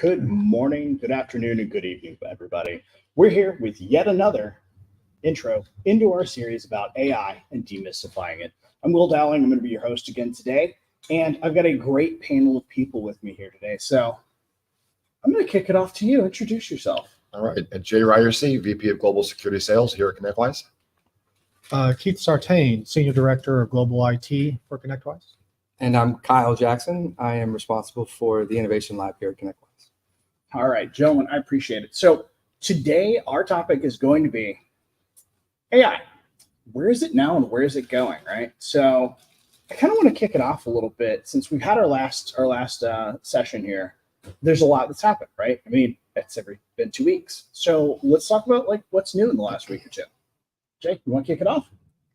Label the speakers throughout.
Speaker 1: Good morning, good afternoon, and good evening, everybody. We're here with yet another intro into our series about AI and demystifying it. I'm Will Dowling. I'm going to be your host again today, and I've got a great panel of people with me here today. So I'm going to kick it off to you. Introduce yourself.
Speaker 2: All right. And Jay Ryerse, VP of Global Security Sales here at ConnectWise.
Speaker 3: Keith Sartain, Senior Director of Global IT for ConnectWise.
Speaker 4: And I'm Kyle Jackson. I am responsible for the Innovation Lab here at ConnectWise.
Speaker 1: All right, gentlemen, I appreciate it. So today our topic is going to be AI. Where is it now and where is it going, right? So I kind of want to kick it off a little bit since we've had our last session here. There's a lot that's happened, right? I mean, it's been 2 weeks. So let's talk about like what's new in the last week or two. Jake, you want to kick it off?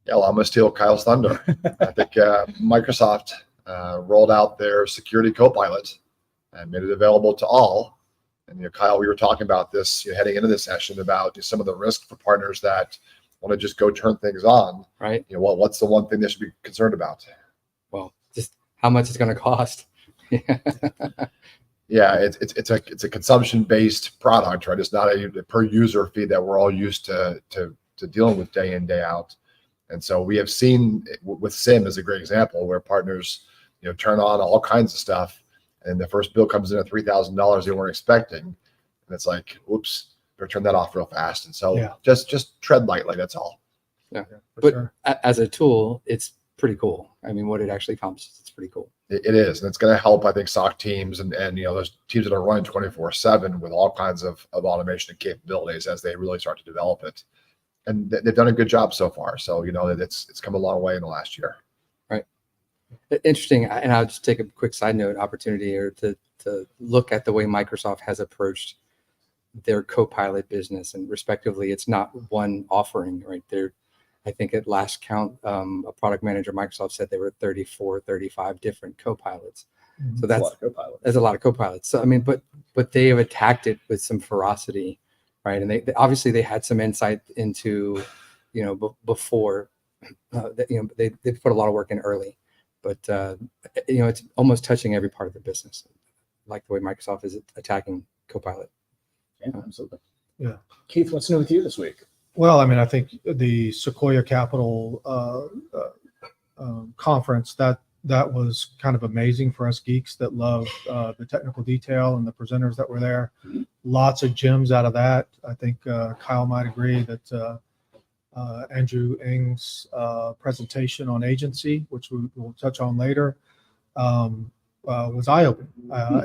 Speaker 2: Yeah, well, I'm going to steal Kyle's thunder. I think Microsoft rolled out their security copilot and made it available to all. And Kyle, we were talking about this heading into this session about some of the risk for partners that want to just go turn things on.
Speaker 4: Right.
Speaker 2: What's the one thing they should be concerned about?
Speaker 4: Well, just how much it's going to cost.
Speaker 2: Yeah, it's a consumption-based product, right? It's not a per user fee that we're all used to dealing with day in, day out. And so we have seen with SIM as a great example where partners, turn on all kinds of stuff, and the first bill comes in at $3,000 they weren't expecting, and it's like, oops, better turn that off real fast. And so just tread lightly. That's all.
Speaker 4: Yeah, but sure. As a tool, it's pretty cool. I mean, what it actually accomplishes, it's pretty cool.
Speaker 2: It is, and it's going to help, I think, SOC teams and those teams that are running 24/7 with all kinds of automation and capabilities as they really start to develop it. And they've done a good job so far. So, it's come a long way in the last year.
Speaker 4: Right. Interesting. And I'll just take a quick side note opportunity here to look at the way Microsoft has approached their Copilot business. And respectively, it's not one offering right there. I think at last count, a product manager, Microsoft said there were 34, 35 different Copilots. Mm-hmm. So that's a lot of Copilots. So, I mean, but they have attacked it with some ferocity. Right, and they obviously they had some insight into, before, they put a lot of work in early, but it's almost touching every part of the business, like the way Microsoft is attacking Copilot.
Speaker 1: Yeah, absolutely. Yeah, Keith, what's new with you this week?
Speaker 3: Well, I mean, I think the Sequoya Capital conference that was kind of amazing for us geeks that love the technical detail and the presenters that were there. Mm-hmm. Lots of gems out of that. I think Kyle might agree that Andrew Ng's presentation on agency, which we will touch on later, was eye-opening.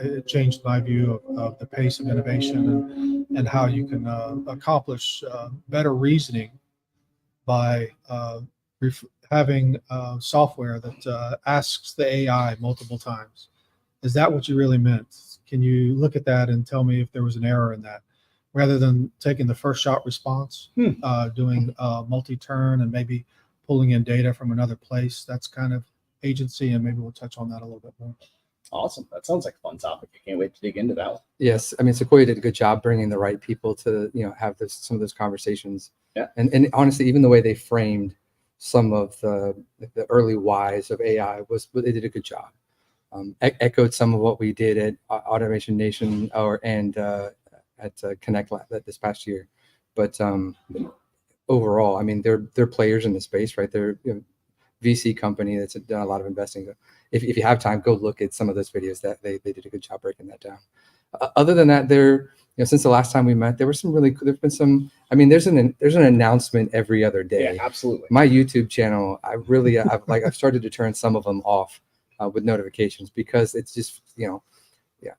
Speaker 3: It changed my view of the pace of innovation and how you can accomplish better reasoning by having software that asks the AI multiple times. Is that what you really meant? Can you look at that and tell me if there was an error in that? Rather than taking the first shot response, doing multi-turn and maybe pulling in data from another place. That's kind of agency, and maybe we'll touch on that a little bit more.
Speaker 1: Awesome. That sounds like a fun topic. I can't wait to dig into that one.
Speaker 4: Yes. I mean, Sequoia did a good job bringing the right people to, have some of those conversations. Yeah. And honestly, even the way they framed some of the early whys of AI they did a good job. Echoed some of what we did at Automation Nation and at Connect Lab this past year. But overall, I mean, they're players in the space, right? They're VC company that's done a lot of investing. If you have time, go look at some of those videos that they did a good job breaking that down. Other than that, since the last time we met, there's been some. I mean, there's an announcement every other day.
Speaker 1: Yeah, absolutely.
Speaker 4: My YouTube channel, I've started to turn some of them off with notifications because it's just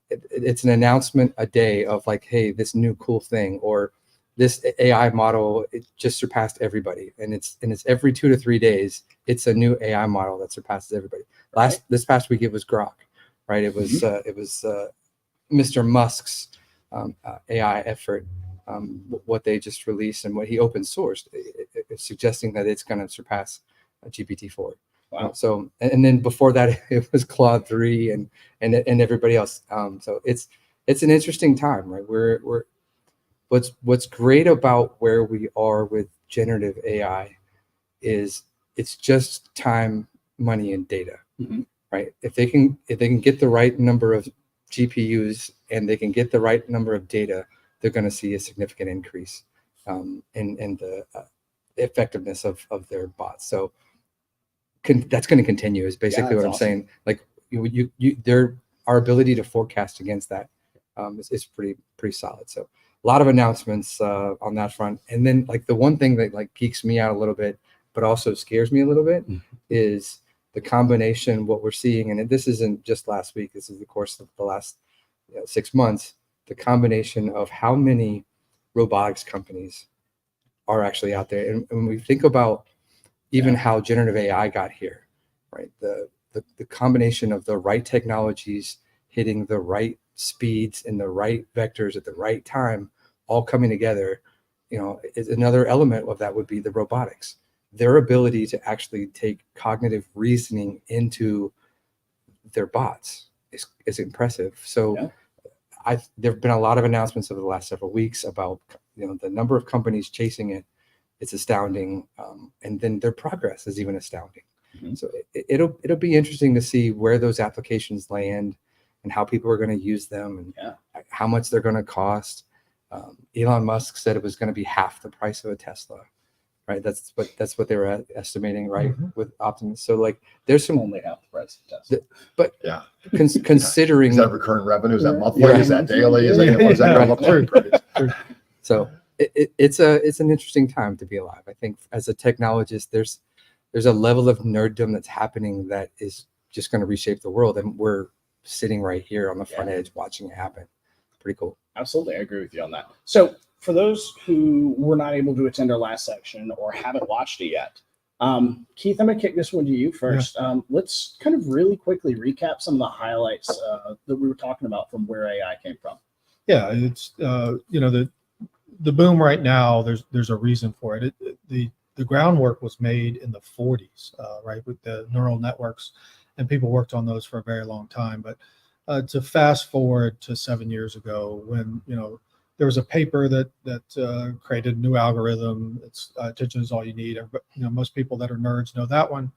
Speaker 4: it's an announcement a day of like, hey, this new cool thing, or this AI model, it just surpassed everybody, and it's every 2 to 3 days it's a new AI model that surpasses everybody. This past week it was Grok, right? It was Mr. Musk's AI effort, what they just released and what he open sourced, suggesting that it's going to surpass GPT-4. Wow. So and then before that it was Claude 3 and everybody else. So it's an interesting time, right? We're what's great about where we are with generative AI is it's just time, money, and data, right? If they can get the right number of GPUs and they can get the right number of data, they're going to see a significant increase in the effectiveness of their bots. So that's going to continue is basically what I'm saying. Like our ability to forecast against that is pretty solid. So a lot of announcements on that front. And then like the one thing that like geeks me out a little bit, but also scares me a little bit is the combination, what we're seeing. And this isn't just last week, this is the course of the last 6 months, the combination of how many robotics companies are actually out there. And when we think about even how generative AI got here, right? The combination of the right technologies hitting the right speeds and the right vectors at the right time, all coming together, is another element of that would be the robotics. Their ability to actually take cognitive reasoning into their bots is impressive. So there've been a lot of announcements over the last several weeks about the number of companies chasing it. It's astounding, and then their progress is even astounding. So it'll be interesting to see where those applications land and how people are going to use them and how much they're going to cost. Elon Musk said it was going to be half the price of a Tesla, right? That's what they were estimating, right? With Optimus. So like, there's some
Speaker 1: only half the price of Tesla.
Speaker 4: But considering
Speaker 2: is that recurrent revenue? Is that monthly?
Speaker 4: Yeah.
Speaker 2: Is that daily? Is that
Speaker 4: So it's an interesting time to be alive. I think as a technologist, there's a level of nerddom that's happening that is just going to reshape the world, and we're sitting right here on the front edge watching it happen. Pretty cool.
Speaker 1: Absolutely, I agree with you on that. So for those who were not able to attend our last section or haven't watched it yet, Keith, I'm going to kick this one to you first. Let's kind of really quickly recap some of the highlights that we were talking about from where AI came from.
Speaker 3: Yeah, it's the boom right now. There's a reason for it. The groundwork was made in the 40s, right, with the neural networks, and people worked on those for a very long time. But to fast forward to 7 years ago, when there was a paper that created a new algorithm. It's attention is all you need. Most people that are nerds know that one.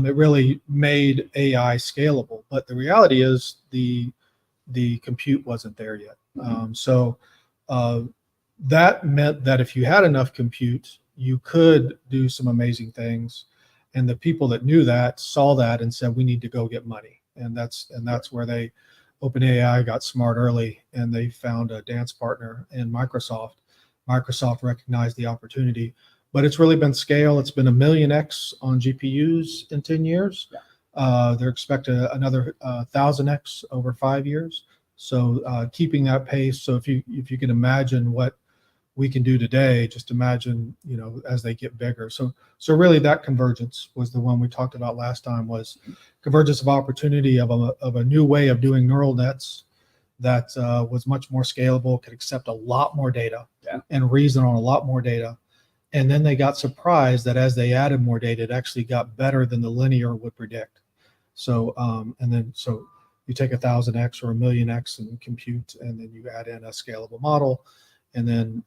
Speaker 3: It really made AI scalable, but the reality is the compute wasn't there yet. So that meant that if you had enough compute, you could do some amazing things. And the people that knew that saw that and said, we need to go get money. And that's where OpenAI got smart early, and they found a dance partner in Microsoft. Microsoft recognized the opportunity, but it's really been scale. It's been 1 million x on GPUs in 10 years. They're expecting another 1,000x over 5 years. So keeping that pace. So if you can imagine what we can do today, just imagine, as they get bigger. So really that convergence was the one we talked about last time, was convergence of opportunity of a new way of doing neural nets that was much more scalable, could accept a lot more data and reason on a lot more data. And then they got surprised that as they added more data, it actually got better than the linear would predict. So, so you take 1,000x or 1 million x and compute, and then you add in a scalable model. And then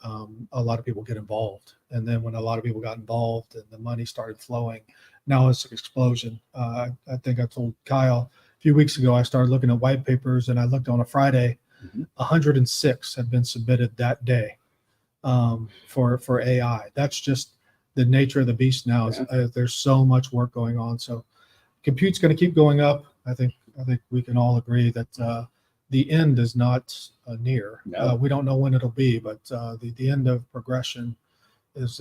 Speaker 3: a lot of people get involved. And then when a lot of people got involved and the money started flowing, now it's an explosion. I think I told Kyle a few weeks ago, I started looking at white papers, and I looked on a Friday, 106 have been submitted that day for AI. That's just the nature of the beast now. There's so much work going on. So compute's going to keep going up. I think we can all agree that the end is not near. We don't know when it'll be, but the end of progression is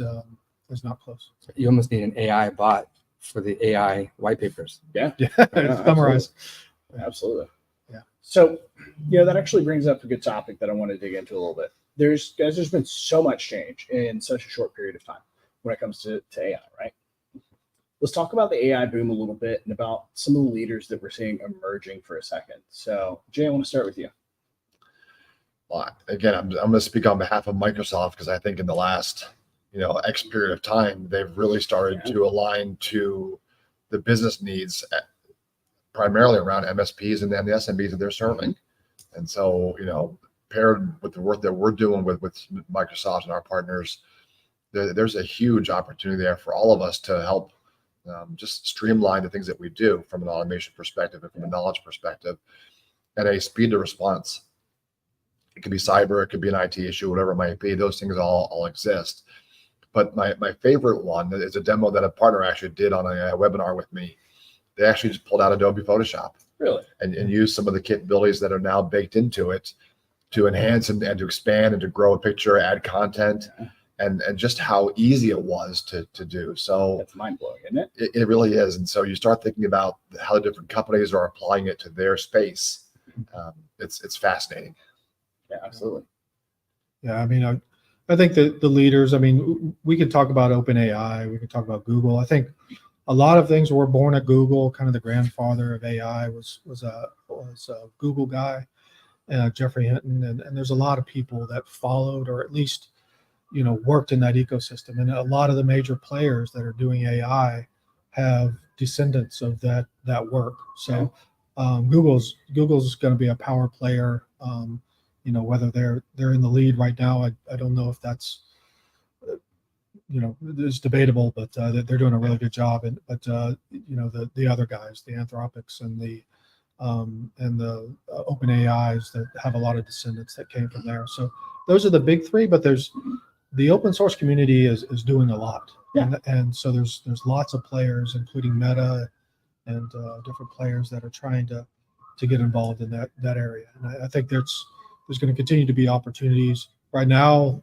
Speaker 3: not close.
Speaker 4: You almost need an AI bot for the AI white papers.
Speaker 3: Summarize.
Speaker 1: Absolutely. Yeah. So, that actually brings up a good topic that I want to dig into a little bit. There's been so much change in such a short period of time when it comes to AI, right? Let's talk about the AI boom a little bit and about some of the leaders that we're seeing emerging for a second. So, Jay, I want to start with you.
Speaker 2: Well, again, I'm going to speak on behalf of Microsoft, because I think in the last, X period of time, they've really started to align to the business needs, primarily around MSPs and then the SMBs that they're serving. And so, paired with the work that we're doing with Microsoft and our partners, there's a huge opportunity there for all of us to help just streamline the things that we do from an automation perspective and from a knowledge perspective, and a speed to response. It could be cyber, it could be an IT issue, whatever it might be. Those things all exist. But my favorite one is a demo that a partner actually did on a webinar with me. They actually just pulled out Adobe Photoshop.
Speaker 1: Really?
Speaker 2: And used some of the capabilities that are now baked into it to enhance and to expand and to grow a picture, add content, and just how easy it was to do. So
Speaker 1: That's mind blowing, isn't it?
Speaker 2: it really is. And so you start thinking about how the different companies are applying it to their space. It's fascinating.
Speaker 1: Yeah, absolutely.
Speaker 3: Yeah, I mean, I think that the leaders, I mean, we could talk about OpenAI, we could talk about Google. I think a lot of things were born at Google. Kind of the grandfather of AI was a Google guy, Jeffrey Hinton, and there's a lot of people that followed or at least worked in that ecosystem. And a lot of the major players that are doing AI have descendants of that work. So Google's going to be a power player. Whether they're in the lead right now, I don't know if that's it's debatable, but they're doing a really good job. But the other guys, the Anthropics and the Open AIs that have a lot of descendants that came from there. So those are the big three. But there's the open source community is doing a lot, and so there's lots of players, including Meta and different players that are trying to get involved in that area. And I think there's going to continue to be opportunities right now.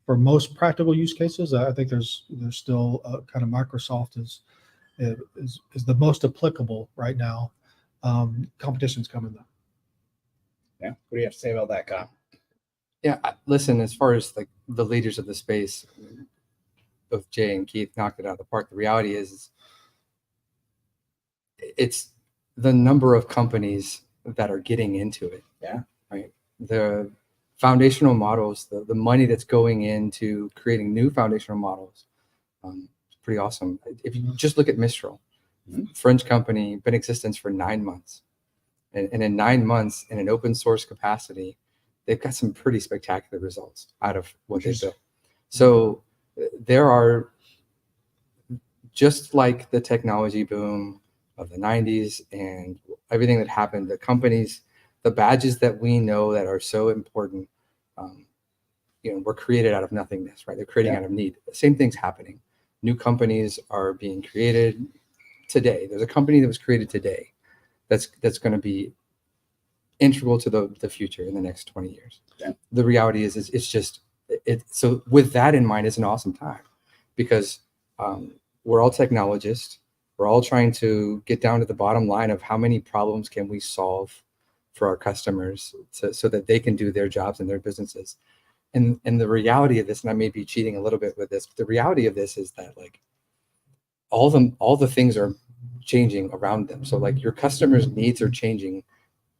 Speaker 3: For most practical use cases, I think there's still kind of Microsoft is the most applicable right now. Competition's coming though.
Speaker 1: Yeah. What do you have to say about that, Kyle?
Speaker 4: Yeah, listen, as far as like the leaders of the space, both Jay and Keith knocked it out of the park. The reality is it's the number of companies that are getting into it.
Speaker 1: Yeah.
Speaker 4: Right. The foundational models, the money that's going into creating new foundational models, it's pretty awesome. If you just look at Mistral, French company, been in existence for 9 months. And in 9 months, in an open source capacity, they've got some pretty spectacular results out of what they've built. So there are, just like the technology boom of the 90s and everything that happened, the companies, the badges that we know that are so important, were created out of nothingness, right? They're creating out of need. The same thing's happening. New companies are being created today. There's a company that was created today that's going to be integral to the future in the next 20 years.
Speaker 1: Yeah.
Speaker 4: The reality is it's just it. So with that in mind, it's an awesome time because we're all technologists. We're all trying to get down to the bottom line of how many problems can we solve for our customers so that they can do their jobs and their businesses. And the reality of this, and I may be cheating a little bit with this, but the reality of this is that like all the things are changing around them. So like your customers' needs are changing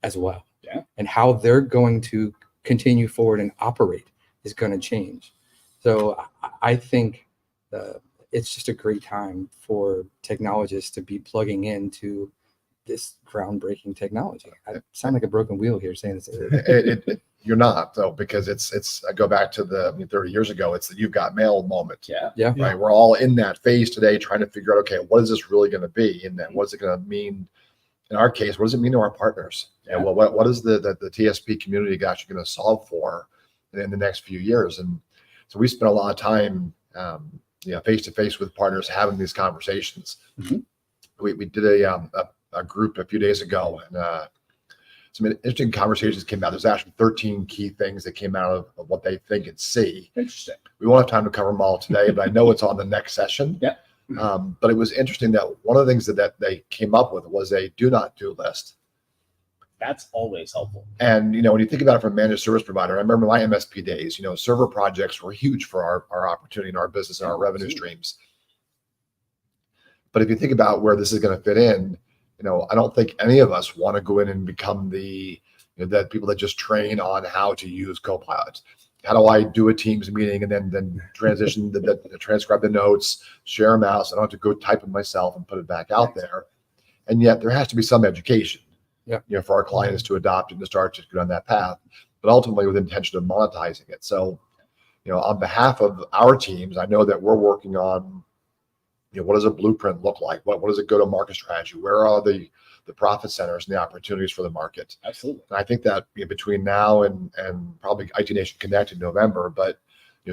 Speaker 4: as well.
Speaker 1: Yeah. And
Speaker 4: how they're going to continue forward and operate is going to change. So I think it's just a great time for technologists to be plugging into this groundbreaking technology. I sound like a broken wheel here saying this.
Speaker 2: You're not though, because it's I go back to 30 years ago. It's the you've got mail moment.
Speaker 1: Yeah.
Speaker 2: Right. We're all in that phase today, trying to figure out, okay, what is this really going to be, and then what's it going to mean? In our case, what does it mean to our partners?
Speaker 1: Yeah.
Speaker 2: And what is the TSP community actually going to solve for in the next few years? And so we spent a lot of time, face to face with partners, having these conversations.
Speaker 1: Mm-hmm.
Speaker 2: We did a group a few days ago, and some interesting conversations came out. There's actually 13 key things that came out of what they think and see.
Speaker 1: Interesting.
Speaker 2: We won't have time to cover them all today, but I know it's on the next session.
Speaker 1: Yeah.
Speaker 2: But it was interesting that one of the things that they came up with was a do not do list.
Speaker 1: That's always helpful.
Speaker 2: And, when you think about it from a managed service provider, I remember my MSP days, server projects were huge for our opportunity in our business and our revenue streams. But if you think about where this is going to fit in, I don't think any of us want to go in and become the people that just train on how to use Copilot. How do I do a Teams meeting and then transition transcribe the notes, share them out, so I don't have to go type them myself and put it back out there. And yet there has to be some education, for our clients to adopt and to start to go down that path, but ultimately with intention of monetizing it. So, on behalf of our teams, I know that we're working on what does a blueprint look like? What does a go-to-market strategy? Where are the profit centers and the opportunities for the market?
Speaker 1: Absolutely.
Speaker 2: And I think that between now and probably IT Nation Connect in November, but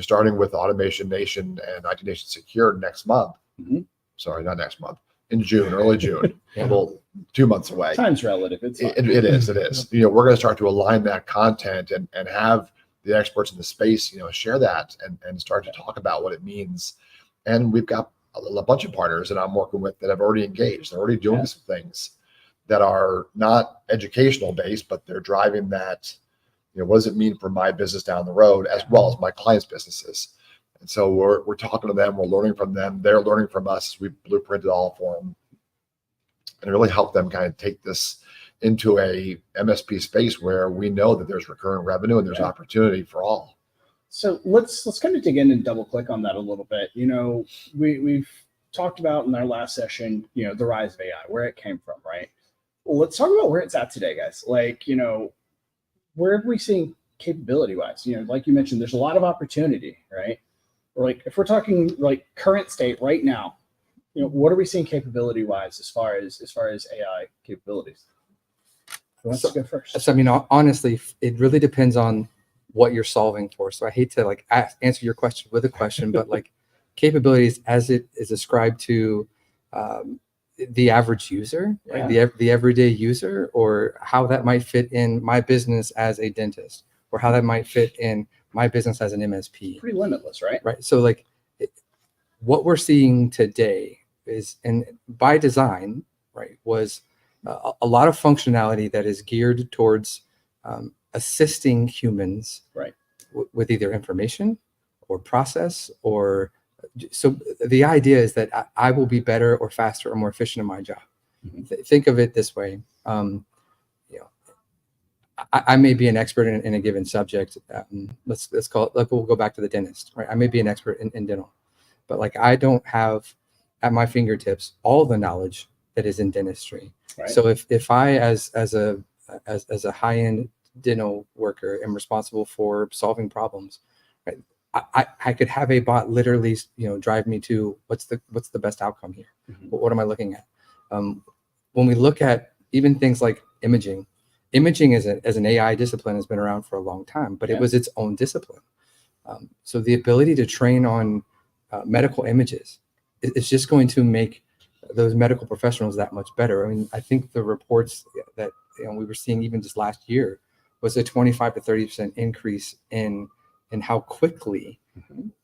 Speaker 2: starting with Automation Nation and IT Nation Secure next month.
Speaker 1: Mhm.
Speaker 2: Sorry, not next month. In June, early June,
Speaker 4: Yeah.
Speaker 2: well, 2 months away.
Speaker 1: Time's relative. It's fine.
Speaker 2: It is. We're going to start to align that content and have the experts in the space, share that and start to talk about what it means. And we've got a bunch of partners that I'm working with that have already engaged. They're already doing some things that are not educational based, but they're driving that, what does it mean for my business down the road as well as my clients' businesses? And so we're talking to them, we're learning from them, they're learning from us. We blueprinted all for them and really help them kind of take this into a MSP space where we know that there's recurring revenue and there's opportunity for all.
Speaker 1: So let's kind of dig in and double click on that a little bit. We've talked about in our last session, the rise of AI, where it came from, right? Well, let's talk about where it's at today, guys. Like, where are we seeing capability wise? Like you mentioned, there's a lot of opportunity, right? Or like if we're talking like current state right now, what are we seeing capability wise as far as AI capabilities? Who wants to go first?
Speaker 4: So, I mean, honestly, it really depends on what you're solving for. So I hate to answer your question with a question, but like capabilities as it is ascribed to the average user, right? The everyday user, or how that might fit in my business as a dentist, or how that might fit in my business as an MSP.
Speaker 1: Pretty limitless, right?
Speaker 4: Right. So like what we're seeing today is, and by design, right, was a lot of functionality that is geared towards assisting humans,
Speaker 1: right,
Speaker 4: with either information or process, or so the idea is that I will be better or faster or more efficient in my job. Mm-hmm. Think of it this way. I may be an expert in a given subject. Let's call it, like, we'll go back to the dentist, right? I may be an expert in dental, but like I don't have at my fingertips all the knowledge that is in dentistry. Right. So if I as a high-end dental worker am responsible for solving problems, right, I could have a bot literally drive me to what's the best outcome here. Mm-hmm. What am I looking at? When we look at even things like imaging as an AI discipline has been around for a long time, but it was its own discipline. So the ability to train on medical images is just going to make those medical professionals that much better. I mean, I think the reports that we were seeing even just last year was a 25 to 30% increase in how quickly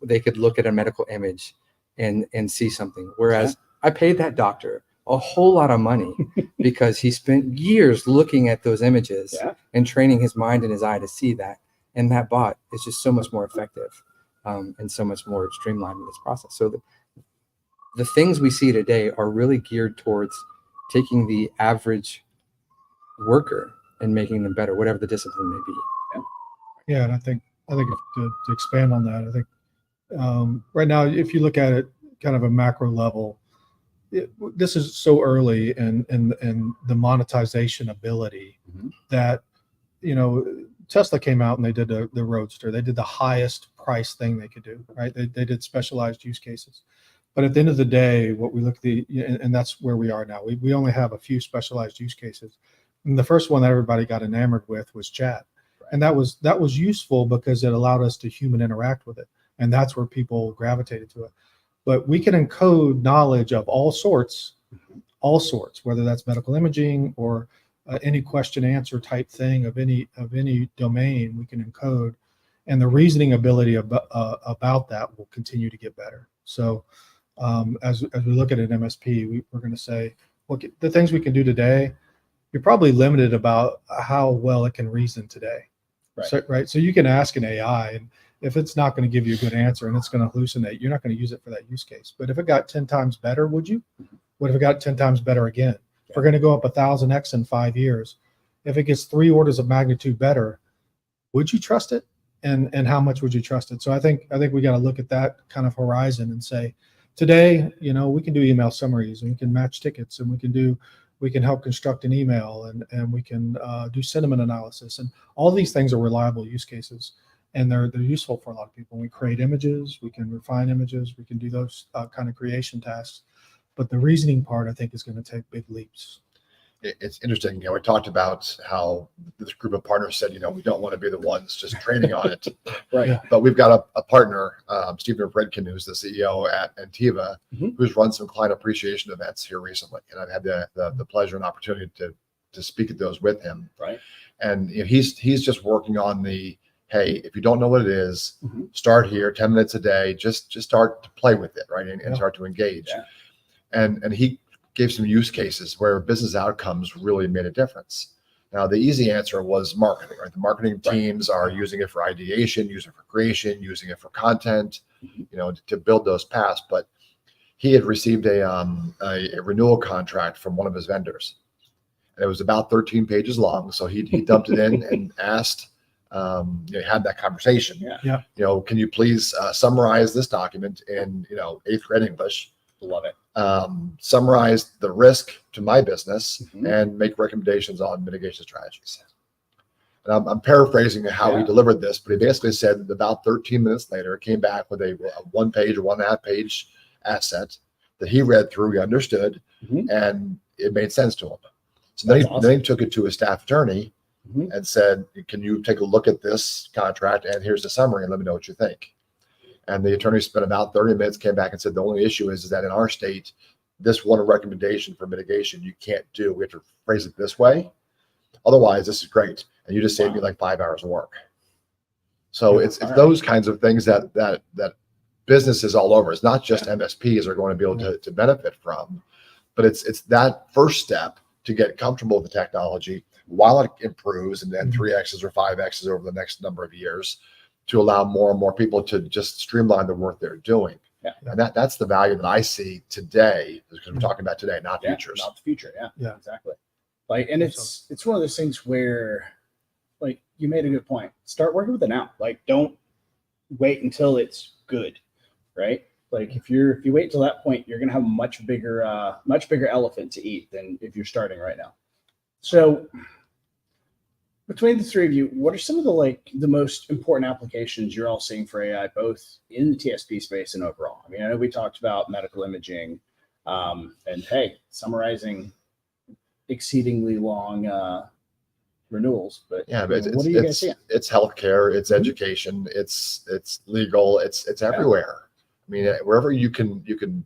Speaker 4: they could look at a medical image and see something. Whereas I paid that doctor a whole lot of money because he spent years looking at those images and training his mind and his eye to see that. And that bot is just so much more effective and so much more streamlined in this process. So the things we see today are really geared towards taking the average worker and making them better, whatever the discipline may be.
Speaker 3: Yeah, and I think to expand on that, I think right now, if you look at it kind of a macro level, this is so early in the monetization ability that, Tesla came out and they did the Roadster. They did the highest price thing they could do, right? They did specialized use cases. But at the end of the day, what we look at and that's where we are now. We only have a few specialized use cases. And the first one that everybody got enamored with was chat. And that was useful because it allowed us to human interact with it. And that's where people gravitated to it. But we can encode knowledge of all sorts, whether that's medical imaging or any question answer type thing of any domain we can encode. And the reasoning ability about that will continue to get better. So as we look at an MSP, we're going to say, look, the things we can do today, you're probably limited about how well it can reason today. Right. So you can ask an AI, and if it's not going to give you a good answer and it's going to hallucinate, you're not going to use it for that use case. But if it got 10 times better, would you? What if it got 10 times better again? If we're going to go up 1,000x in 5 years, if it gets 3 orders of magnitude better, would you trust it? And how much would you trust it? So I think we got to look at that kind of horizon and say, today, we can do email summaries and we can match tickets and we can help construct an email and we can do sentiment analysis, and all these things are reliable use cases. and they're useful for a lot of people. We create images, we can refine images, we can do those kind of creation tasks. But the reasoning part, I think, is going to take big leaps.
Speaker 2: It's interesting. We talked about how this group of partners said, we don't want to be the ones just training on it.
Speaker 1: Right.
Speaker 3: Yeah.
Speaker 2: But we've got a partner, Stephen Redkin, who's the CEO at Antiva, who's run some client appreciation events here recently. And I've had the pleasure and opportunity to speak at those with him.
Speaker 1: Right.
Speaker 2: And he's just working on the, hey, if you don't know what it is, start here, 10 minutes a day, just start to play with it, right? And start to engage.
Speaker 1: Yeah.
Speaker 2: And he gave some use cases where business outcomes really made a difference. Now, the easy answer was marketing, right? The marketing teams are using it for ideation, using it for creation, using it for content, to build those paths. But he had received a renewal contract from one of his vendors, and it was about 13 pages long. So he dumped it in and asked, had that conversation.
Speaker 1: Yeah.
Speaker 2: Can you please summarize this document in 8th grade English?
Speaker 1: Love it.
Speaker 2: Summarize the risk to my business and make recommendations on mitigation strategies. And I'm paraphrasing how he delivered this, but he basically said that about 13 minutes later, came back with a 1 page or 1.5 page asset that he read through, he understood, and it made sense to him. So then he took it to his staff attorney and said, can you take a look at this contract? And here's the summary and let me know what you think. And the attorney spent about 30 minutes, came back and said, the only issue is that in our state, this one recommendation for mitigation you can't do. We have to phrase it this way. Otherwise, this is great. And you just saved me like 5 hours of work. So it's those kinds of things that businesses all over, it's not just MSPs are going to be able to benefit from, but it's that first step to get comfortable with the technology while it improves and then 3X's or 5X's over the next number of years, to allow more and more people to just streamline the work they're doing.
Speaker 1: Yeah.
Speaker 2: And that's the value that I see today, because we're talking about today, not futures.
Speaker 1: Not the future.
Speaker 3: Yeah.
Speaker 1: Exactly. And it's one of those things where, you made a good point. Start working with it now. Don't wait until it's good, right? If you wait till that point, you're gonna have a much bigger elephant to eat than if you're starting right now. So, between the three of you, what are some of the most important applications you're all seeing for AI, both in the TSP space and overall? I know we talked about medical imaging, and summarizing exceedingly long renewals. But what are you guys seeing?
Speaker 2: It's healthcare, it's education, it's legal, it's everywhere. Wherever you can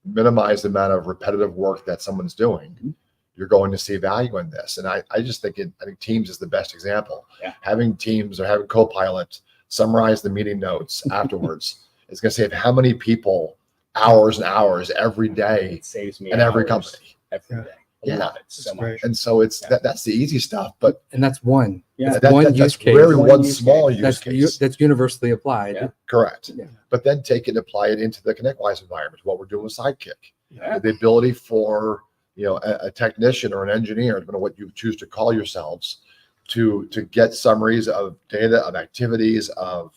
Speaker 2: minimize the amount of repetitive work that someone's doing, you're going to see value in this. And I just think Teams is the best example.
Speaker 1: Yeah.
Speaker 2: Having Teams or having Copilot summarize the meeting notes afterwards is going to save how many people hours and hours every day.
Speaker 1: It saves me
Speaker 2: in every company.
Speaker 1: Every day. I love it so much.
Speaker 2: And so that's the easy stuff, but
Speaker 4: that's one.
Speaker 1: Yeah.
Speaker 4: That's one use case.
Speaker 2: Very one small use case.
Speaker 4: That's universally applied.
Speaker 1: Yeah.
Speaker 2: Correct.
Speaker 4: Yeah.
Speaker 2: But then take it and apply it into the ConnectWise environment, what we're doing with Sidekick.
Speaker 1: Yeah.
Speaker 2: The ability for a technician or an engineer, depending on what you choose to call yourselves, to get summaries of data, of activities, of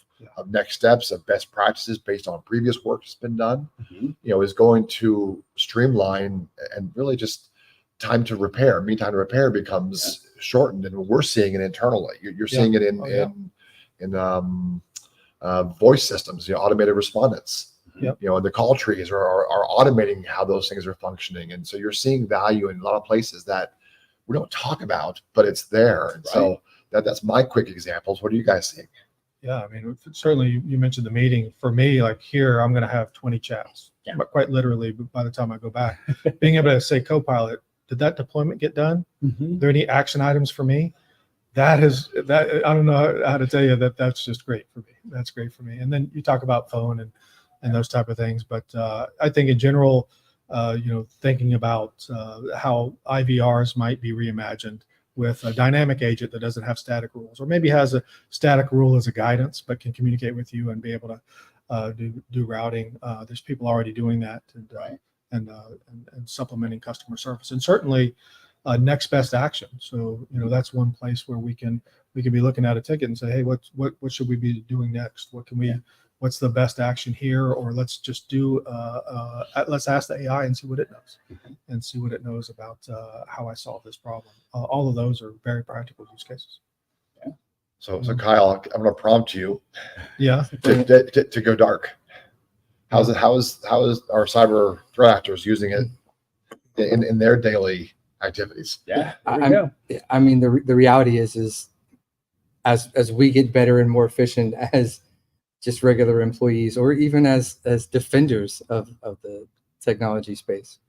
Speaker 2: next steps, of best practices based on previous work that's been done, is going to streamline and really just time to repair. Mean time to repair becomes shortened, and we're seeing it internally. You're seeing it in voice systems, automated respondents. And the call trees are automating how those things are functioning. And so you're seeing value in a lot of places that we don't talk about, but it's there. And so that's my quick examples. What are you guys seeing?
Speaker 3: Yeah, certainly you mentioned the meeting. For me, here, I'm going to have 20 chats, but quite literally, by the time I go back. Being able to say, Copilot, did that deployment get done? Are there any action items for me? I don't know how to tell you that's just great for me. That's great for me. And then you talk about phone and those type of things. But I think in general, thinking about how IVRs might be reimagined with a dynamic agent that doesn't have static rules, or maybe has a static rule as a guidance, but can communicate with you and be able to do routing. There's people already doing that and supplementing customer service, and certainly next best action. So that's one place where we can be looking at a ticket and say, hey, what should we be doing next? What's the best action here? Or let's just let's ask the AI and see what it knows, and see what it knows about how I solve this problem. All of those are very practical use cases.
Speaker 1: Yeah.
Speaker 2: So Kyle, I'm going to prompt you
Speaker 3: Yeah.
Speaker 2: to go dark. How is our cyber threat actors using it in their daily activities?
Speaker 1: Yeah, there we go.
Speaker 4: I mean, the reality is as we get better and more efficient as just regular employees, or even as defenders of the technology space,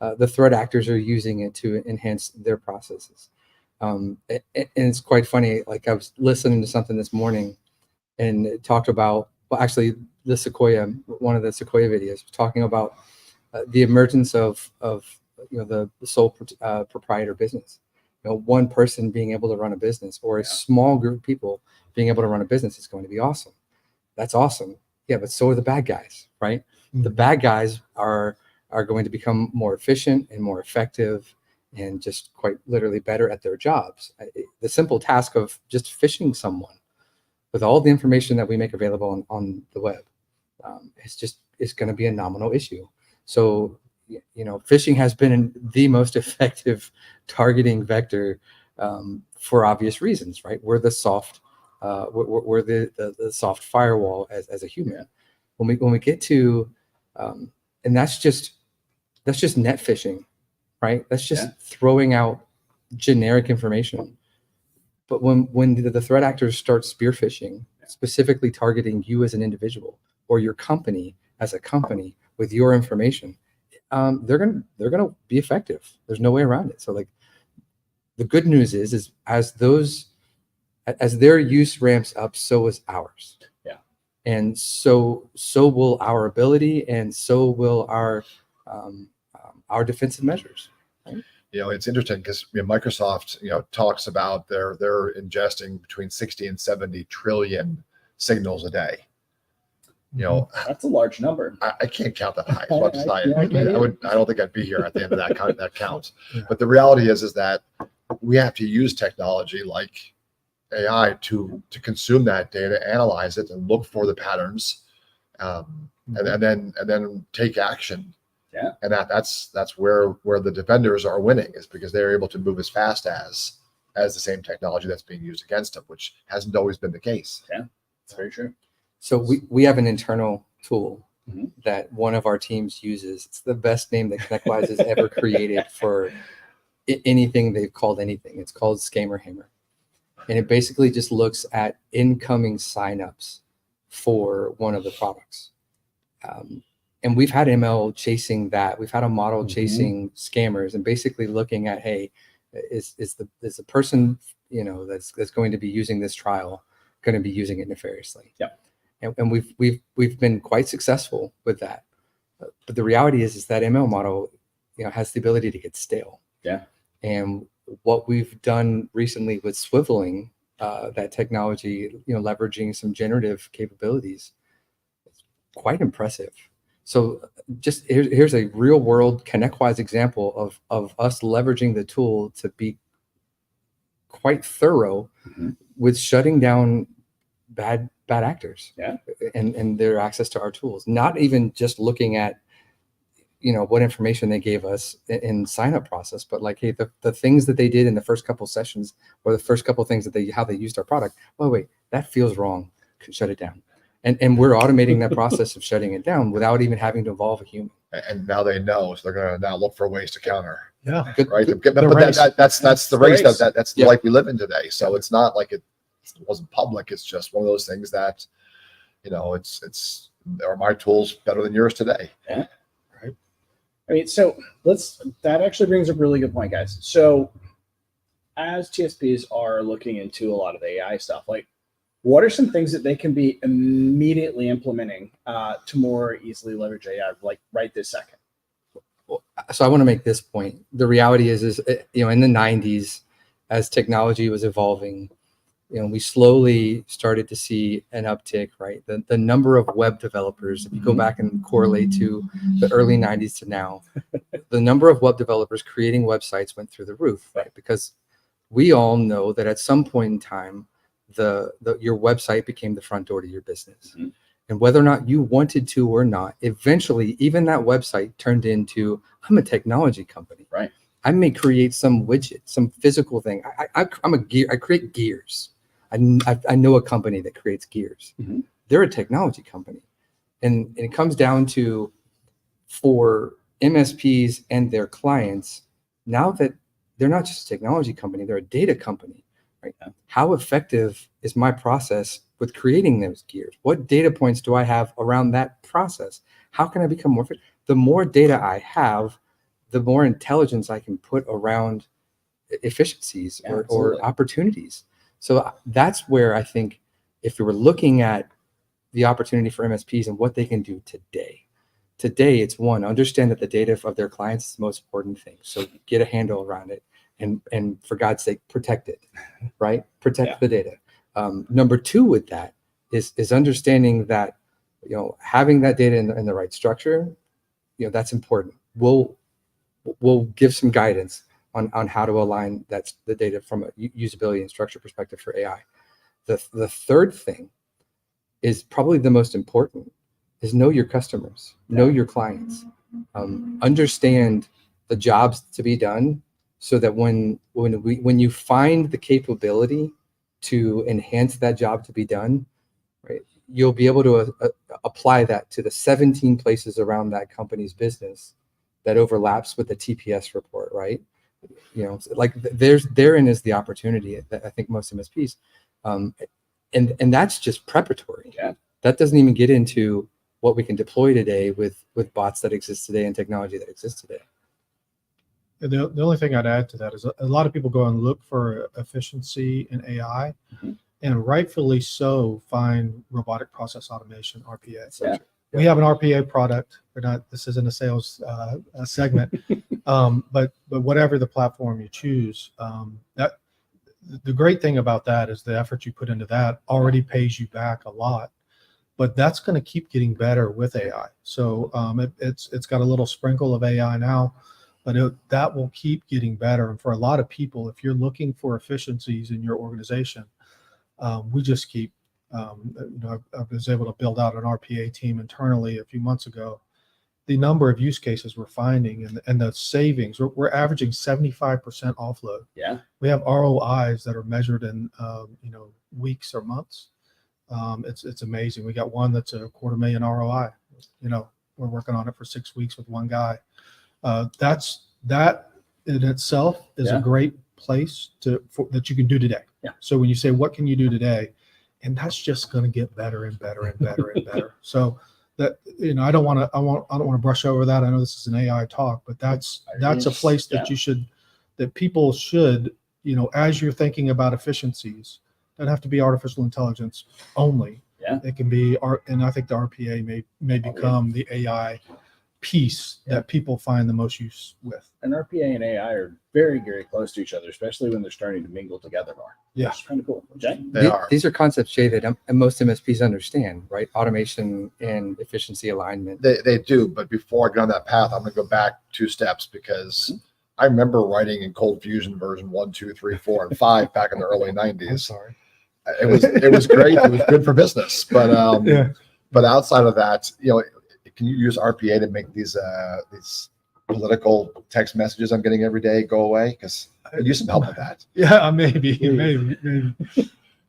Speaker 4: the threat actors are using it to enhance their processes. And it's quite funny. Like, I was listening to something this morning, and it talked about, well, actually, one of the Sequoia videos, talking about the emergence of the sole proprietor business. One person being able to run a business, or a small group of people being able to run a business, is going to be awesome. That's awesome. Yeah, but so are the bad guys, right?
Speaker 3: Mm-hmm.
Speaker 4: The bad guys are going to become more efficient and more effective, and just quite literally better at their jobs. The simple task of just phishing someone with all the information that we make available on the web, it's going to be a nominal issue. So, phishing has been the most effective targeting vector for obvious reasons, right? We're the soft, we're the soft firewall as a human. When we get to, and that's just net phishing, right? That's just throwing out generic information. But when the threat actors start spear phishing, specifically targeting you as an individual or your company as a company with your information, they're gonna be effective. There's no way around it. So, like, the good news is as their use ramps up, so is ours.
Speaker 1: Yeah.
Speaker 4: And so will our ability, and so will our defensive measures. Right?
Speaker 2: It's interesting because Microsoft, talks about they're ingesting between 60 and 70 trillion signals a day.
Speaker 1: That's a large number.
Speaker 2: I can't count that high. So I don't think I'd be here at the end of that count.
Speaker 3: Yeah.
Speaker 2: But the reality is that we have to use technology like AI to consume that data, analyze it, and look for the patterns, and then take action.
Speaker 1: Yeah.
Speaker 2: And that's where the defenders are winning, is because they're able to move as fast as the same technology that's being used against them, which hasn't always been the case.
Speaker 1: Yeah, that's very true.
Speaker 4: So we have an internal tool
Speaker 1: Mm-hmm.
Speaker 4: that one of our teams uses. It's the best name that ConnectWise has ever created for anything they've called anything. It's called Scammer Hammer. And it basically just looks at incoming signups for one of the products. And we've had ML chasing that. We've had a model chasing scammers, and basically looking at, hey, is the person that's going to be using this trial going to be using it nefariously?
Speaker 1: Yeah.
Speaker 4: And we've been quite successful with that. But the reality is that ML model, has the ability to get stale.
Speaker 1: Yeah.
Speaker 4: And what we've done recently with swiveling that technology, leveraging some generative capabilities, it's quite impressive. So just here's a real world ConnectWise example of us leveraging the tool to be quite thorough with shutting down bad actors, and their access to our tools. Not even just looking at what information they gave us in sign up process, but like, hey, the things that they did in the first couple sessions, or the first couple things how they used our product. Oh wait, that feels wrong. Shut it down. And we're automating that process of shutting it down without even having to involve a human.
Speaker 2: And now they know, so they're going to now look for ways to counter.
Speaker 3: Yeah.
Speaker 2: Right.
Speaker 3: The
Speaker 2: That's the race that's the life we live in today. So it's not like it wasn't public. It's just one of those things that, are my tools better than yours today?
Speaker 1: Yeah. Right. I mean, so that actually brings up a really good point, guys. So as TSPs are looking into a lot of the AI stuff, like, what are some things that they can be immediately implementing to more easily leverage AI, like right this second?
Speaker 4: So I want to make this point. The reality is in the 90s, as technology was evolving, we slowly started to see an uptick, right? The number of web developers, if you go back and correlate to the early 90s to now, the number of web developers creating websites went through the roof, right? Because we all know that at some point in time, your website became the front door to your business. And whether or not you wanted to or not, eventually even that website turned into, I'm a technology company.
Speaker 1: Right.
Speaker 4: I may create some widget, some physical thing. I create gears. I know a company that creates gears.
Speaker 1: Mhm.
Speaker 4: They're a technology company. And it comes down to, for MSPs and their clients, now that they're not just a technology company, they're a data company, right? How effective is my process with creating those gears? What data points do I have around that process? How can I become more efficient? The more data I have, the more intelligence I can put around efficiencies or opportunities. So that's where I think, if we were looking at the opportunity for MSPs and what they can do today, it's one, understand that the data of their clients is the most important thing. So get a handle around it, and for God's sake, protect it, right? Protect the data. Number two with that is understanding that, having that data in the right structure, that's important. We'll give some guidance on how to align the data from a usability and structure perspective for AI. The third thing is probably the most important, is know your customers, know your clients, understand the jobs to be done, so that when you find the capability to enhance that job to be done, right, you'll be able to apply that to the 17 places around that company's business that overlaps with the TPS report, right? Like therein is the opportunity that I think most MSPs, and that's just preparatory.
Speaker 1: Yeah.
Speaker 4: That doesn't even get into what we can deploy today with bots that exist today and technology that exists today.
Speaker 3: The only thing I'd add to that is a lot of people go and look for efficiency in AI, and rightfully so find robotic process automation, RPA.
Speaker 1: Yeah.
Speaker 3: We have an RPA product. This isn't a sales segment, but whatever the platform you choose, that the great thing about that is the effort you put into that already pays you back a lot. But that's going to keep getting better with AI. So it's got a little sprinkle of AI now, but that will keep getting better. And for a lot of people, if you're looking for efficiencies in your organization, we just keep. I was able to build out an RPA team internally a few months ago. The number of use cases we're finding and the savings, we're averaging 75% offload.
Speaker 1: Yeah.
Speaker 3: We have ROIs that are measured in weeks or months. It's amazing. We got one that's $250,000 ROI. We're working on it for 6 weeks with one guy. That in itself is a great place that you can do today.
Speaker 1: Yeah.
Speaker 3: So when you say, what can you do today? And that's just going to get better and better and better and better. So that, I don't want to brush over that. I know this is an AI talk, but that's a place that people should, as you're thinking about efficiencies, don't have to be artificial intelligence only.
Speaker 1: Yeah.
Speaker 3: It can be and I think the RPA may become the AI piece that people find the most use with.
Speaker 1: And RPA and AI are very, very close to each other, especially when they're starting to mingle together more.
Speaker 3: Yeah.
Speaker 1: It's kind of cool. Jay?
Speaker 4: These are concepts, Jay, that most MSPs understand, right? Automation and efficiency alignment.
Speaker 2: They do, but before I get on that path, I'm going to go back 2 steps, because I remember writing in Cold Fusion version 1, 2, 3, 4, and 5 back in the early 90s.
Speaker 3: I'm sorry.
Speaker 2: It was great. It was good for business, but but outside of that, can you use RPA to make these political text messages I'm getting every day go away? Because I could use some help with that.
Speaker 3: Yeah, maybe.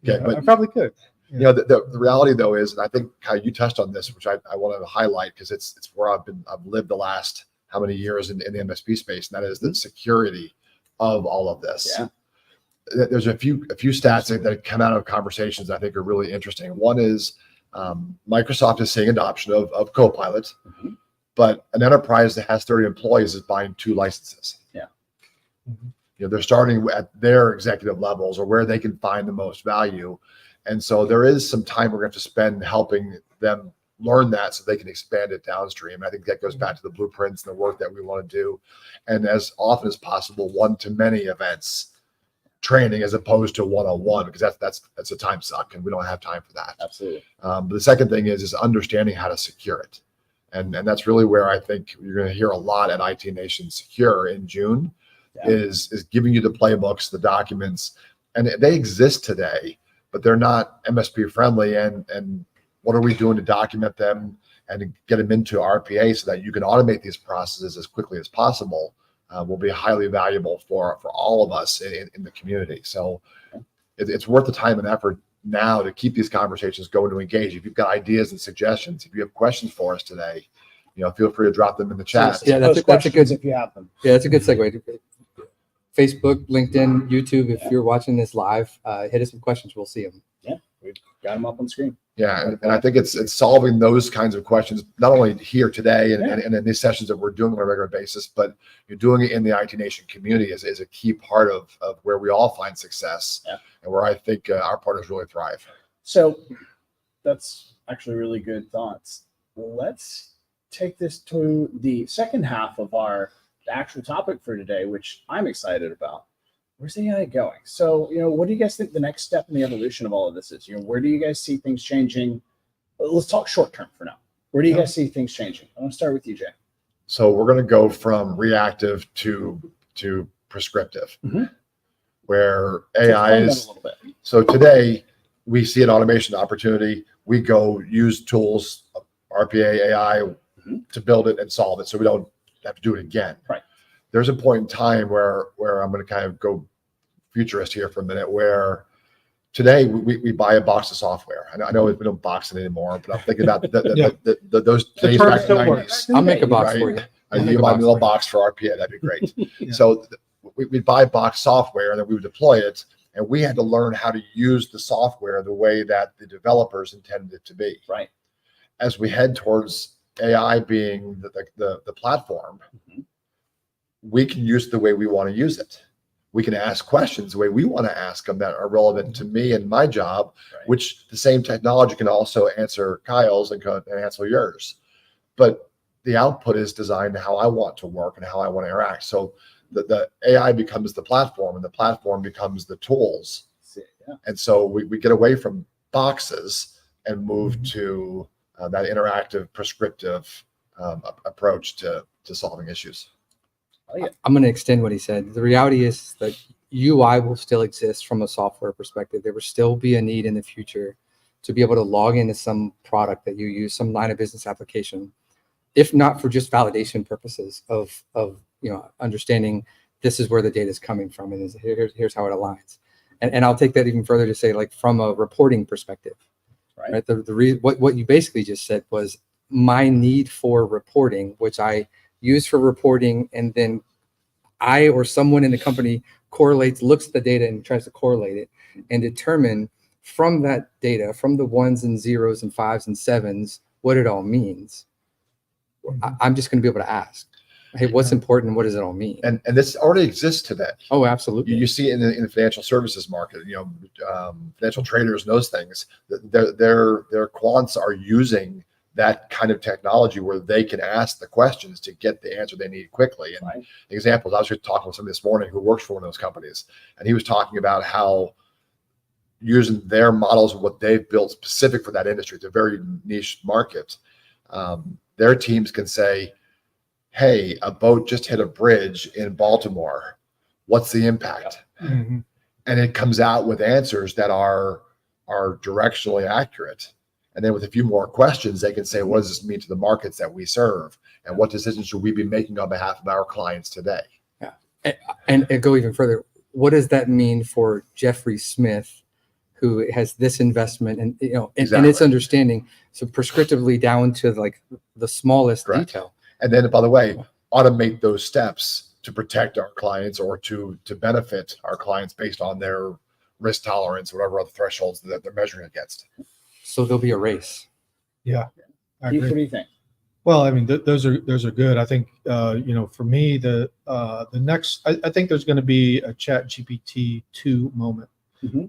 Speaker 2: Okay, but
Speaker 3: I probably could.
Speaker 2: the reality though is, and I think Kai, you touched on this, which I wanted to highlight, because it's where I've lived the last how many years in the MSP space, and that is the security of all of this. Yeah. There's a few stats that come out of conversations I think are really interesting. One is Microsoft is seeing adoption of Copilot, but an enterprise that has 30 employees is buying 2 licenses.
Speaker 1: Yeah.
Speaker 2: They're starting at their executive levels or where they can find the most value. And so there is some time we're going to have to spend helping them learn that so they can expand it downstream. I think that goes back to the blueprints and the work that we want to do. And as often as possible, one-to-many events training as opposed to one-on-one, because that's a time suck and we don't have time for that.
Speaker 1: Absolutely.
Speaker 2: But the second thing is understanding how to secure it. And that's really where I think you're going to hear a lot at IT Nation Secure in June, is giving you the playbooks, the documents, and they exist today, but they're not MSP friendly. And what are we doing to document them and get them into RPA so that you can automate these processes as quickly as possible? Will be highly valuable for all of us in the community. So it's worth the time and effort now to keep these conversations going, to engage. If you've got ideas and suggestions, if you have questions for us today, feel free to drop them in the chat.
Speaker 4: Yeah, that's a good.
Speaker 1: If you have them.
Speaker 4: Yeah, that's a good segue. Facebook, LinkedIn, YouTube. If you're watching this live, hit us with questions. We'll see them.
Speaker 1: Yeah, we've got them up on screen.
Speaker 2: Yeah, and I think it's solving those kinds of questions, not only here today and in these sessions that we're doing on a regular basis, but you're doing it in the IT Nation community is a key part of where we all find success, and where I think our partners really thrive.
Speaker 1: So that's actually really good thoughts. Let's take this to the second half of our actual topic for today, which I'm excited about. Where's AI going? So, what do you guys think the next step in the evolution of all of this is? Where do you guys see things changing? Let's talk short term for now. Where do you guys see things changing? I want to start with you, Jay.
Speaker 2: So we're going to go from reactive to prescriptive, where AI is.
Speaker 1: A little bit.
Speaker 2: So today we see an automation opportunity. We go use tools, RPA, AI, to build it and solve it, so we don't have to do it again.
Speaker 1: Right.
Speaker 2: There's a point in time where I'm going to kind of go futurist here for a minute, where today we buy a box of software. I know we don't box it anymore, but I'm thinking about those days back in the 90s.
Speaker 4: I'll make a box for you.
Speaker 2: You buy a little box for RPA, that'd be great. So we'd buy box software, and then we would deploy it, and we had to learn how to use the software the way that the developers intended it to be.
Speaker 1: Right.
Speaker 2: As we head towards AI being the platform, we can use it the way we want to use it. We can ask questions the way we want to ask them that are relevant to me and my job, which the same technology can also answer Kyle's and answer yours. But the output is designed to how I want to work and how I want to interact. So the AI becomes the platform, and the platform becomes the tools. And so we get away from boxes and move to that interactive, prescriptive approach to solving issues.
Speaker 4: I'm going to extend what he said. The reality is that UI will still exist from a software perspective. There will still be a need in the future to be able to log into some product that you use, some line of business application, if not for just validation purposes of understanding this is where the data is coming from, and here's how it aligns. And I'll take that even further to say, like, from a reporting perspective, right? What you basically just said was my need for reporting, which I use for reporting, and then I or someone in the company looks at the data and tries to correlate it and determine from that data, from the ones and zeros and fives and sevens, what it all means. I'm just going to be able to ask, hey, what's important? What does it all mean?
Speaker 2: And this already exists today.
Speaker 4: Oh, absolutely.
Speaker 2: You see it in the financial services market, financial traders and those things. Their quants are using that kind of technology where they can ask the questions to get the answer they need quickly. And examples, I was just talking with somebody this morning who works for one of those companies, and he was talking about how using their models of what they've built specific for that industry, it's a very niche market. Their teams can say, hey, a boat just hit a bridge in Baltimore. What's the impact? And it comes out with answers that are directionally accurate. And then with a few more questions, they can say, what does this mean to the markets that we serve? And what decisions should we be making on behalf of our clients today?
Speaker 4: Yeah. And go even further. What does that mean for Jeffrey Smith, who has this investment and its understanding? So prescriptively down to like the smallest detail.
Speaker 2: And then, by the way, automate those steps to protect our clients or to benefit our clients based on their risk tolerance, whatever other thresholds that they're measuring against.
Speaker 4: So there'll be a race.
Speaker 3: Yeah.
Speaker 1: What do you think?
Speaker 3: Well, I mean, those are good. I think, for me, the next, I think there's going to be a Chat GPT 2 moment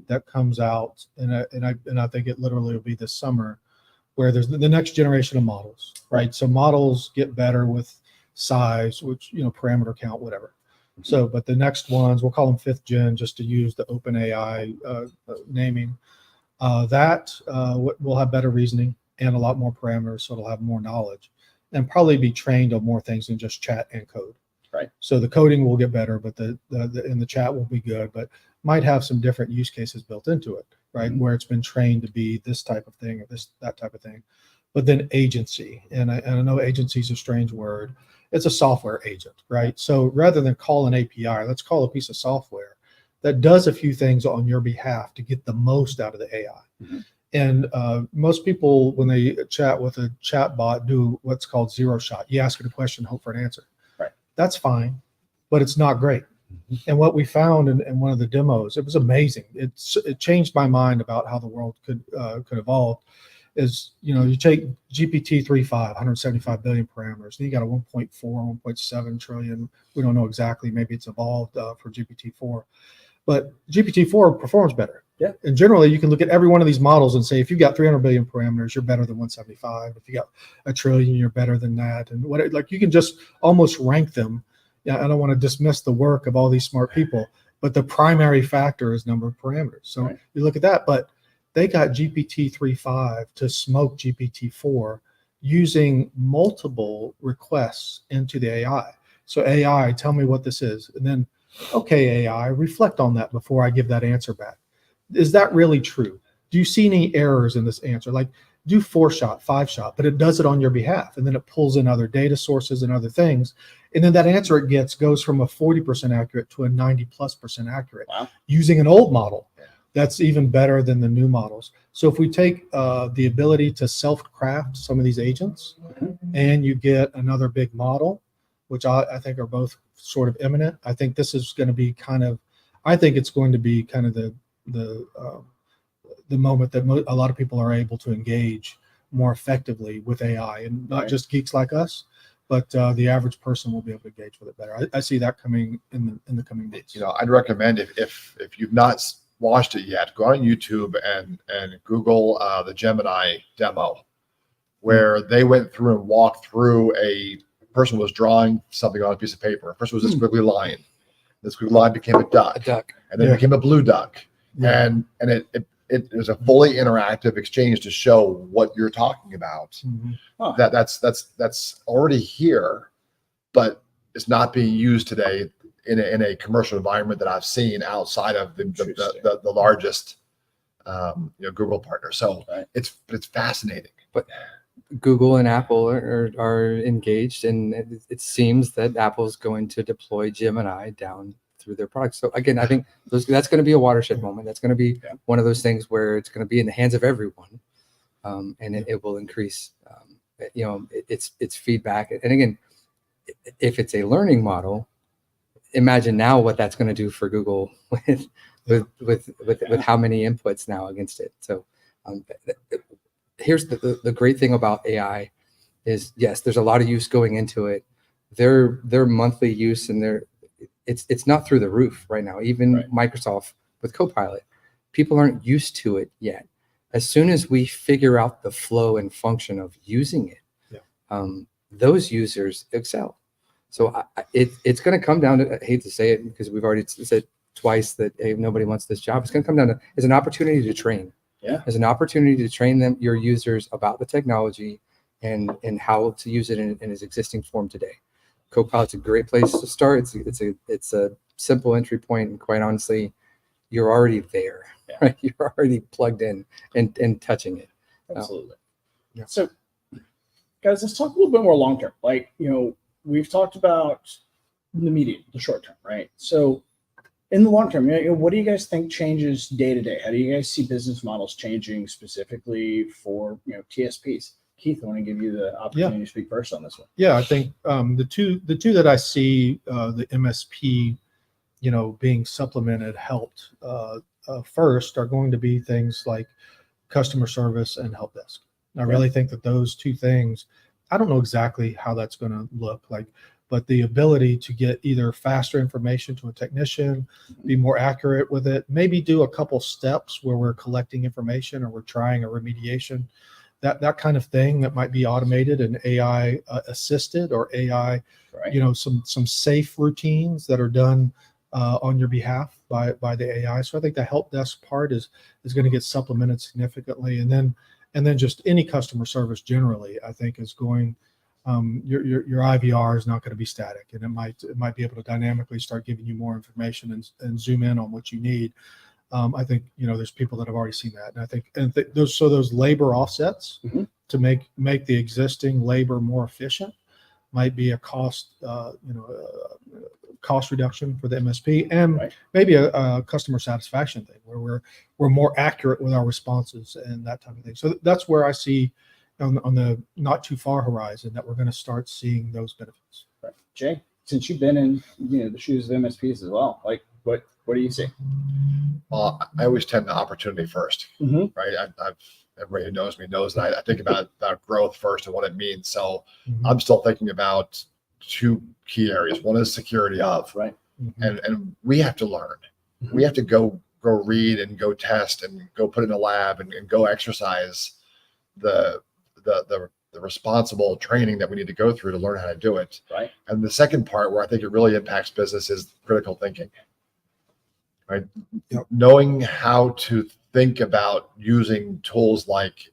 Speaker 3: that comes out, and I think it literally will be this summer, where there's the next generation of models, right? So models get better with size, which, parameter count, whatever. So, but the next ones, we'll call them 5th gen, just to use the OpenAI naming. That will have better reasoning and a lot more parameters, so it'll have more knowledge and probably be trained on more things than just chat and code.
Speaker 1: Right. So
Speaker 3: the coding will get better, but the chat will be good, but might have some different use cases built into it, right? Where it's been trained to be this type of thing or that type of thing. But then agency, and I know agency is a strange word. It's a software agent, right? So rather than call an API, let's call a piece of software that does a few things on your behalf to get the most out of the AI.
Speaker 1: Mhm.
Speaker 3: And most people, when they chat with a chat bot, do what's called zero shot. You ask it a question, hope for an answer.
Speaker 1: Right.
Speaker 3: That's fine, but it's not great. And what we found in one of the demos, it was amazing. It changed my mind about how the world could evolve. Is, you take GPT 3.5, 175 billion parameters, then you got a 1.4, 1.7 trillion. We don't know exactly. Maybe it's evolved for GPT-4, but GPT-4 performs better.
Speaker 1: Yeah.
Speaker 3: And generally, you can look at every one of these models and say, if you've got 300 billion parameters, you're better than 175. If you got a trillion, you're better than that. And you can just almost rank them. Yeah, I don't want to dismiss the work of all these smart people, but the primary factor is number of parameters. So
Speaker 1: Right.
Speaker 3: you look at that, but they got GPT 3.5 to smoke GPT-4 using multiple requests into the AI. So AI, tell me what this is. And then, okay, AI, reflect on that before I give that answer back. Is that really true? Do you see any errors in this answer? Like, do 4-shot, 5-shot, but it does it on your behalf. And then it pulls in other data sources and other things. And then that answer it gets goes from a 40% accurate to a 90+% accurate.
Speaker 1: Wow.
Speaker 3: Using an old model. That's even better than the new models. So if we take the ability to self-craft some of these agents, and you get another big model, which I think are both sort of imminent, I think this is going to be it's going to be kind of the moment that a lot of people are able to engage more effectively with AI, and not just geeks like us, but the average person will be able to engage with it better. I see that coming in the coming days.
Speaker 2: I'd recommend if you've not watched it yet, go on YouTube and Google the Gemini demo, where they went through and walked through a person was drawing something on a piece of paper. First was a squiggly line. This squiggly line became a duck, and then it became a blue duck.
Speaker 3: Yeah.
Speaker 2: And it was a fully interactive exchange to show what you're talking about.
Speaker 3: Mhm.
Speaker 1: Huh.
Speaker 2: That's already here, but it's not being used today in a commercial environment that I've seen outside of the largest Google partner. So
Speaker 1: Right.
Speaker 2: it's fascinating.
Speaker 4: But Google and Apple are engaged, and it seems that Apple's going to deploy Gemini down through their products. So again, I think that's going to be a watershed moment. That's going to be one of those things where it's going to be in the hands of everyone, and it will increase, its feedback. And again, if it's a learning model, imagine now what that's going to do for Google with how many inputs now against it. So here's the great thing about AI is, yes, there's a lot of use going into it. Their monthly use and it's not through the roof right now. Even Microsoft with Copilot, people aren't used to it yet. As soon as we figure out the flow and function of using it, those users excel. So it's going to come down to, I hate to say it because we've already said twice that hey, nobody wants this job. It's going to come down to as an opportunity to train.
Speaker 1: Yeah.
Speaker 4: As an opportunity to train your users about the technology and how to use it in its existing form today. Copilot's a great place to start. It's a simple entry point, and quite honestly, you're already there.
Speaker 1: Yeah.
Speaker 4: Right? You're already plugged in and touching it.
Speaker 1: Absolutely. So, guys, let's talk a little bit more long term. Like, we've talked about the medium, the short term, right? So, in the long term, what do you guys think changes day to day? How do you guys see business models changing specifically for TSPs? Keith, I want to give you the opportunity to speak first on this one.
Speaker 3: Yeah, I think the two that I see the MSP, being supplemented, helped first are going to be things like customer service and help desk. I really think that those two things, I don't know exactly how that's going to look like, but the ability to get either faster information to a technician, be more accurate with it, maybe do a couple steps where we're collecting information or we're trying a remediation, that kind of thing that might be automated and AI assisted, or AI, some safe routines that are done on your behalf by the AI. So I think the help desk part is going to get supplemented significantly, and then just any customer service generally, I think is going. Your IVR is not going to be static, and it might be able to dynamically start giving you more information and zoom in on what you need. I think there's people that have already seen that, and I think those labor offsets to make the existing labor more efficient might be a cost, cost reduction for the MSP, and
Speaker 1: Right.
Speaker 3: maybe a customer satisfaction thing where we're more accurate with our responses and that type of thing. So that's where I see on the not too far horizon that we're going to start seeing those benefits.
Speaker 1: Right. Jay, since you've been in the shoes of MSPs as well, like what do you see?
Speaker 2: Well, I always tend to opportunity first,
Speaker 1: Mhm.
Speaker 2: right? Everybody who knows me knows that I think about growth first and what it means. So
Speaker 3: Mhm.
Speaker 2: I'm still thinking about two key areas. One is security of,
Speaker 1: Right.
Speaker 3: Mhm.
Speaker 2: and we have to learn. We have to go read and go test and go put in a lab and go exercise the responsible training that we need to go through to learn how to do it.
Speaker 1: Right.
Speaker 2: And the second part where I think it really impacts business is critical thinking. Right.
Speaker 3: Yep.
Speaker 2: Knowing how to think about using tools like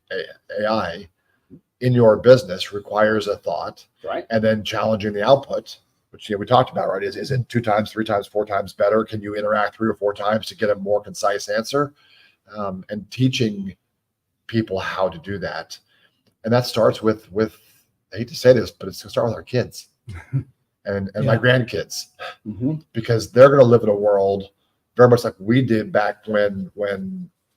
Speaker 2: AI in your business requires a thought,
Speaker 1: Right.
Speaker 2: and then challenging the output, which we talked about, right? Is it 2 times, 3 times, 4 times better? Can you interact 3 or 4 times to get a more concise answer? And teaching people how to do that. And that starts with I hate to say this, but it's going to start with our kids and my
Speaker 3: Yeah.
Speaker 2: grandkids,
Speaker 1: Mhm.
Speaker 2: because they're going to live in a world very much like we did back when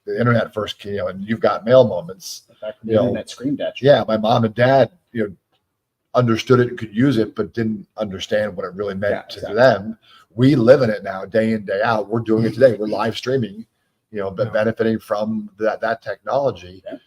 Speaker 2: the internet first came, and you've got mail moments.
Speaker 1: The fact that the
Speaker 2: You know,
Speaker 1: internet screamed at you.
Speaker 2: Yeah, my mom and dad, understood it and could use it, but didn't understand what it really meant
Speaker 1: Yeah,
Speaker 2: to
Speaker 1: exactly.
Speaker 2: them. We live in it now, day in, day out. We're doing it today. We're live streaming, but
Speaker 3: Yeah.
Speaker 2: benefiting from that technology.
Speaker 1: Yeah.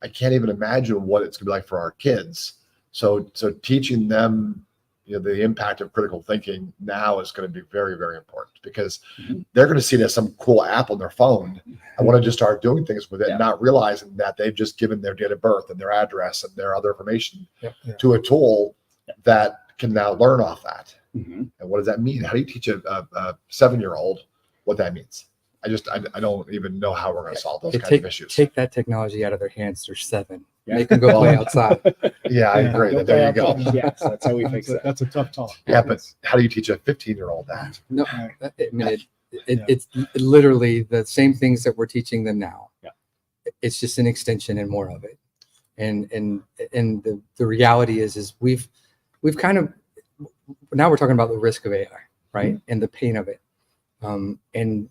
Speaker 2: I can't even imagine what it's gonna be like for our kids. So teaching them, the impact of critical thinking now is going to be very, very important, because
Speaker 1: Mhm.
Speaker 2: they're going to see it as some cool app on their phone. I want to just start doing things with it,
Speaker 1: Yeah.
Speaker 2: not realizing that they've just given their date of birth and their address and their other information
Speaker 3: Yeah.
Speaker 2: to a tool that can now learn off that.
Speaker 1: Mhm.
Speaker 2: And what does that mean? How do you teach a 7-year-old what that means? I don't even know how we're going to solve those kinds of issues.
Speaker 4: Take that technology out of their hands. They're 7.
Speaker 1: Yeah.
Speaker 4: Make them go play outside.
Speaker 2: Yeah, I
Speaker 3: Yeah.
Speaker 2: agree.
Speaker 1: Don't
Speaker 2: There you
Speaker 1: play
Speaker 2: go.
Speaker 1: outside. Yes, that's how we fix that.
Speaker 3: That's a tough talk.
Speaker 2: Yeah, but how do you teach a 15-year-old that?
Speaker 4: No,
Speaker 3: Right.
Speaker 4: I mean,
Speaker 3: Yeah.
Speaker 4: it's literally the same things that we're teaching them now.
Speaker 1: Yeah.
Speaker 4: It's just an extension and more of it. And the reality is we've kind of, now we're talking about the risk of AI, right? And the pain of it. And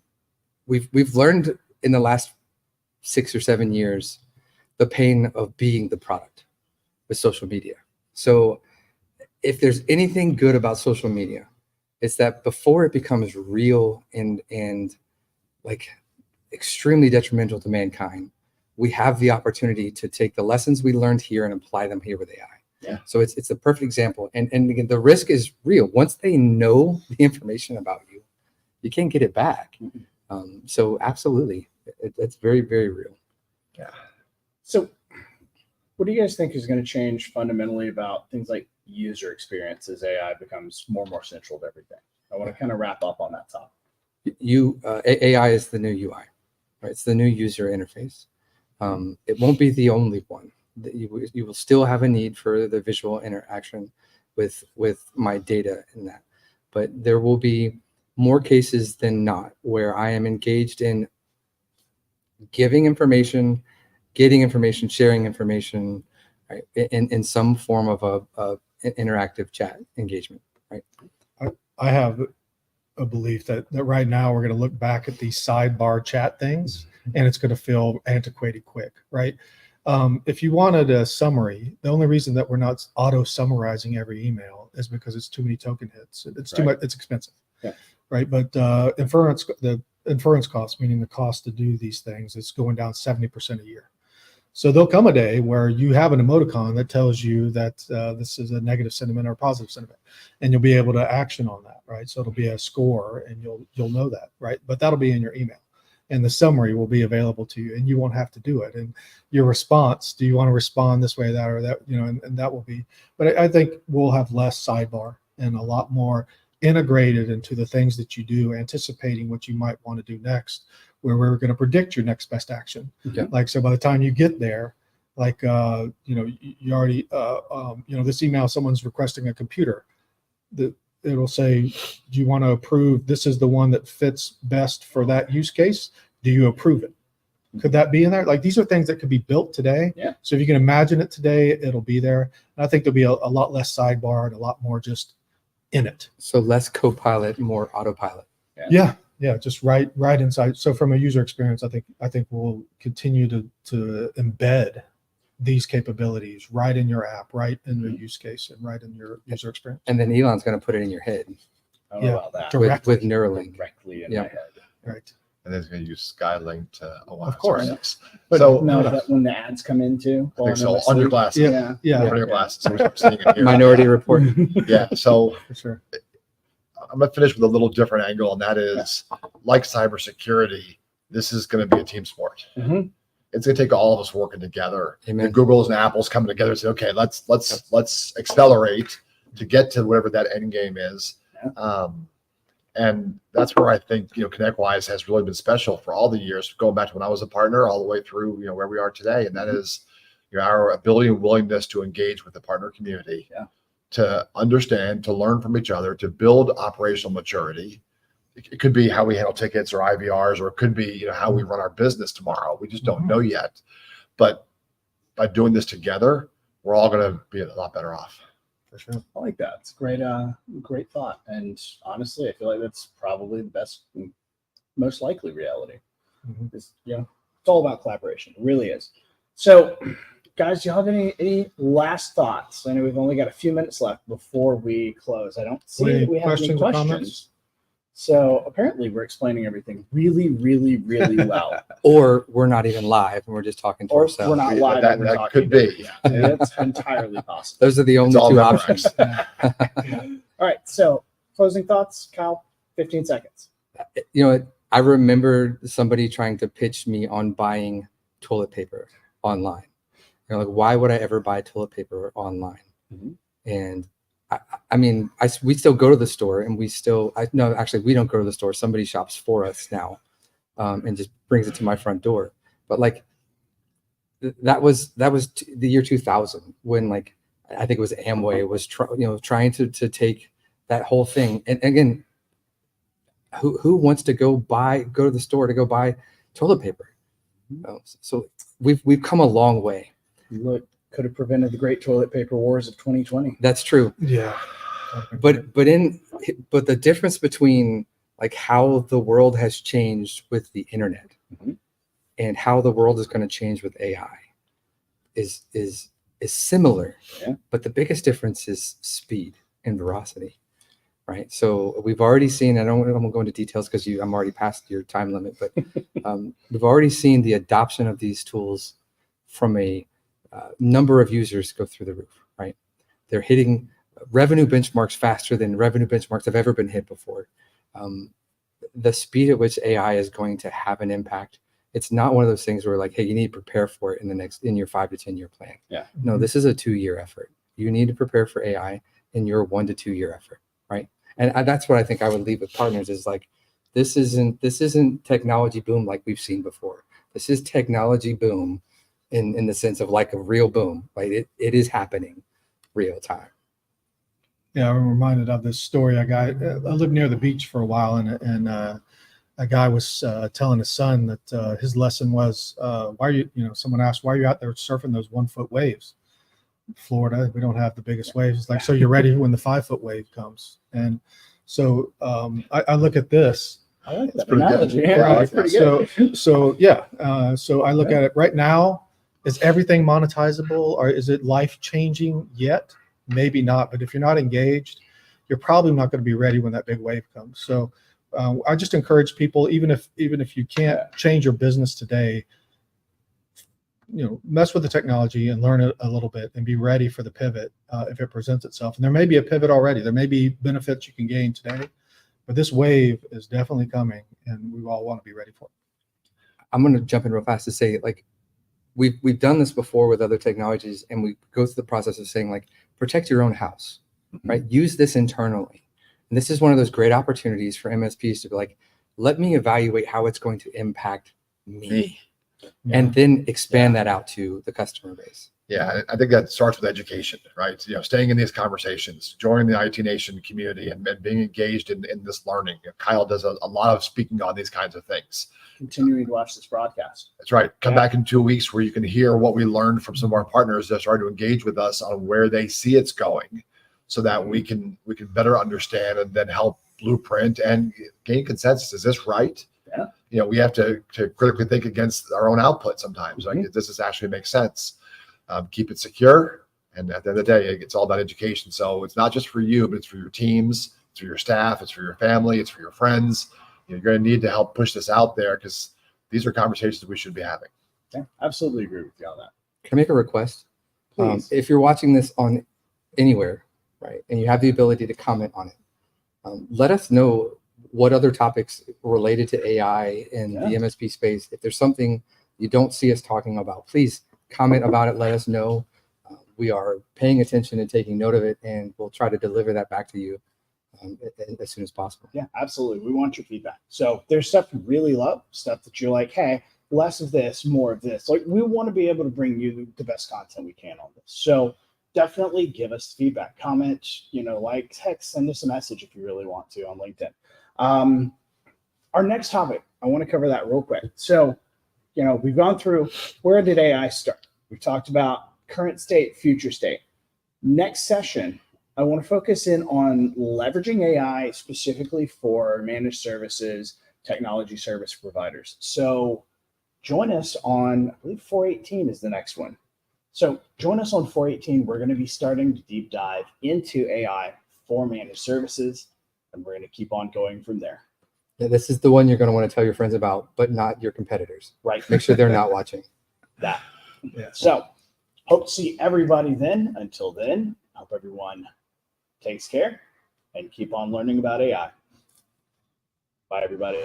Speaker 4: we've learned in the last 6 or 7 years the pain of being the product with social media. So if there's anything good about social media, it's that before it becomes real and like extremely detrimental to mankind, we have the opportunity to take the lessons we learned here and apply them here with AI.
Speaker 1: Yeah.
Speaker 4: So it's a perfect example. And again, the risk is real. Once they know the information about you, you can't get it back. So absolutely, it's very, very real.
Speaker 2: Yeah.
Speaker 1: So what do you guys think is going to change fundamentally about things like user experience as AI becomes more and more central to everything? I want to kind of wrap up on that topic.
Speaker 4: AI is the new UI, right? It's the new user interface. It won't be the only one. You will still have a need for the visual interaction with my data in that, but there will be more cases than not where I am engaged in giving information, getting information, sharing information, right, in some form of a interactive chat engagement, right?
Speaker 3: I have a belief that right now we're going to look back at these sidebar chat things and it's going to feel antiquated quick, right? If you wanted a summary, the only reason that we're not auto summarizing every email is because it's too many token hits. It's too much. It's expensive, right? But the inference cost, meaning the cost to do these things, is going down 70% a year. So there'll come a day where you have an emoticon that tells you that this is a negative sentiment or a positive sentiment, and you'll be able to action on that, right? So it'll be a score, and you'll know that, right? But that'll be in your email, and the summary will be available to you, and you won't have to do it. And your response, do you want to respond this way, that, or that, and that will be. But I think we'll have less sidebar and a lot more integrated into the things that you do, anticipating what you might want to do next, where we're going to predict your next best action.
Speaker 4: Okay.
Speaker 3: Like, so by the time you get there, like, you already, this email, someone's requesting a computer, it'll say, do you want to approve? This is the one that fits best for that use case. Do you approve it? Could that be in there? Like these are things that could be built today.
Speaker 1: Yeah.
Speaker 3: So if you can imagine it today, it'll be there. And I think there'll be a lot less sidebar and a lot more just in it.
Speaker 4: So less co-pilot, more autopilot.
Speaker 3: Yeah. Yeah. Just right inside. So from a user experience, I think we'll continue to embed these capabilities right in your app, right in the use case, and right in your user experience.
Speaker 4: And then Elon's going to put it in your head
Speaker 1: I don't know about that.
Speaker 3: Directly.
Speaker 4: with Neuralink.
Speaker 1: Directly in
Speaker 4: Yeah.
Speaker 1: my head.
Speaker 3: Right.
Speaker 2: And then it's going to use Skylink to. Oh, wow,
Speaker 3: Of course.
Speaker 2: sorry.
Speaker 1: But
Speaker 2: So
Speaker 1: no, that when the ads come into,
Speaker 2: I think so. On your glasses.
Speaker 1: Yeah.
Speaker 3: Yeah.
Speaker 2: On your glasses. So we're seeing it here.
Speaker 4: Minority Report.
Speaker 2: Yeah. So
Speaker 3: For sure.
Speaker 2: I'm going to finish with a little different angle, and that is like cybersecurity, this is going to be a team sport.
Speaker 1: Mhm.
Speaker 2: It's going to take all of us working together.
Speaker 4: Amen.
Speaker 2: The Googles and Apples coming together and say, okay, let's accelerate to get to whatever that end game is. And that's where I think, ConnectWise has really been special for all the years, going back to when I was a partner all the way through, where we are today. And that is, our ability and willingness to engage with the partner community, to understand, to learn from each other, to build operational maturity. It could be how we handle tickets or IVRs, or it could be, how we run our business tomorrow. We just don't know yet. But by doing this together, we're all going to be a lot better off.
Speaker 3: For sure.
Speaker 1: I like that. It's great thought. And honestly, I feel like that's probably the best, most likely reality.
Speaker 3: Mhm.
Speaker 1: It's all about collaboration. It really is. So, guys, do you have any last thoughts? I know we've only got a few minutes left before we close. I don't see
Speaker 3: Any
Speaker 1: that we have any
Speaker 3: questions or
Speaker 1: questions.
Speaker 3: comments?
Speaker 1: So apparently we're explaining everything really, really, really well.
Speaker 4: Or we're not even live and we're just talking to
Speaker 1: Or
Speaker 4: ourselves.
Speaker 1: we're not live.
Speaker 2: That-
Speaker 1: and we're
Speaker 2: that
Speaker 1: talking
Speaker 2: could be.
Speaker 1: Yeah, that's entirely possible.
Speaker 4: Those are the only
Speaker 2: all
Speaker 4: two
Speaker 2: memorized.
Speaker 4: options.
Speaker 1: All right. So closing thoughts, Kyle, 15 seconds.
Speaker 4: I remember somebody trying to pitch me on buying toilet paper online. Like, why would I ever buy toilet paper online?
Speaker 1: Mhm.
Speaker 4: And we still go to the store, and we don't go to the store. Somebody shops for us now, and just brings it to my front door. But like, that was the year 2000 when, like, I think it was Amway was trying to take that whole thing. And again, who wants to go to the store to go buy toilet paper? So we've come a long way.
Speaker 1: Look, could have prevented the great toilet paper wars of 2020.
Speaker 4: That's true.
Speaker 3: Yeah.
Speaker 4: But the difference between like how the world has changed with the internet
Speaker 1: Mhm.
Speaker 4: and how the world is going to change with AI is similar.
Speaker 1: Yeah.
Speaker 4: But the biggest difference is speed and veracity. Right. So we've already seen, I won't go into details because I'm already past your time limit, but we've already seen the adoption of these tools from a number of users go through the roof. Right. They're hitting revenue benchmarks faster than revenue benchmarks have ever been hit before. The speed at which AI is going to have an impact, it's not one of those things where like, hey, you need to prepare for it in your 5 to 10 year plan.
Speaker 1: Yeah.
Speaker 4: No, this is a 2-year effort. You need to prepare for AI in your 1 to 2 year effort. Right. And that's what I think I would leave with partners is like, this isn't technology boom like we've seen before. This is technology boom in the sense of like a real boom. Right. It is happening real time.
Speaker 3: Yeah, I'm reminded of this story. I lived near the beach for a while, and a guy was telling his son that his lesson was, why are you, someone asked, why are you out there surfing those 1-foot waves? Florida, we don't have the biggest waves. It's like, so you're ready when the 5-foot wave comes. And so I look at this.
Speaker 1: I like that
Speaker 2: pretty good.
Speaker 1: analogy.
Speaker 2: Yeah,
Speaker 1: Yeah,
Speaker 2: I
Speaker 1: that's
Speaker 2: like
Speaker 1: pretty good.
Speaker 3: So I look at it right now. Is everything monetizable, or is it life changing yet? Maybe not, but if you're not engaged, you're probably not going to be ready when that big wave comes. So I just encourage people, even if you can't change your business today, mess with the technology and learn it a little bit and be ready for the pivot if it presents itself. And there may be a pivot already. There may be benefits you can gain today, but this wave is definitely coming, and we all want to be ready for it.
Speaker 4: I'm going to jump in real fast to say, like, we've done this before with other technologies, and we go through the process of saying, like, protect your own house, right? Use this internally. And this is one of those great opportunities for MSPs to be like, let me evaluate how it's going to impact me. And then expand that out to the customer base.
Speaker 2: Yeah, I think that starts with education, right? Staying in these conversations, joining the IT Nation community, and being engaged in this learning. Kyle does a lot of speaking on these kinds of things.
Speaker 1: Continuing to watch this broadcast.
Speaker 2: That's right. Come back in 2 weeks where you can hear what we learned from some of our partners that started to engage with us on where they see it's going, so that we can better understand and then help blueprint and gain consensus. Is this right?
Speaker 1: Yeah.
Speaker 2: We have to critically think against our own output sometimes. Like, does this actually make sense? Keep it secure. And at the end of the day, it's all about education. So it's not just for you, but it's for your teams, it's for your staff, it's for your family, it's for your friends. You're going to need to help push this out there, because these are conversations we should be having.
Speaker 1: Yeah, absolutely agree with you on that.
Speaker 4: Can I make a request?
Speaker 1: Please.
Speaker 4: If you're watching this on anywhere, right, and you have the ability to comment on it, let us know what other topics related to AI in the MSP space. If there's something you don't see us talking about, please comment about it. Let us know. We are paying attention and taking note of it, and we'll try to deliver that back to you as soon as possible.
Speaker 1: Yeah, absolutely. We want your feedback. So if there's stuff you really love, stuff that you're like, hey, less of this, more of this. Like, we want to be able to bring you the best content we can on this. So definitely give us feedback, comment, like, text, send us a message if you really want to on LinkedIn. Our next topic, I want to cover that real quick. So, we've gone through, where did AI start? We've talked about current state, future state. Next session, I want to focus in on leveraging AI specifically for managed services, technology service providers. So join us on, I believe 418 is the next one. So join us on 418. We're going to be starting to deep dive into AI for managed services, and we're going to keep on going from there.
Speaker 4: Yeah, this is the one you're going to want to tell your friends about, but not your competitors.
Speaker 1: Right.
Speaker 4: Make sure they're not watching.
Speaker 1: That. Yeah. So hope to see everybody then. Until then, hope everyone takes care and keep on learning about AI. Bye, everybody.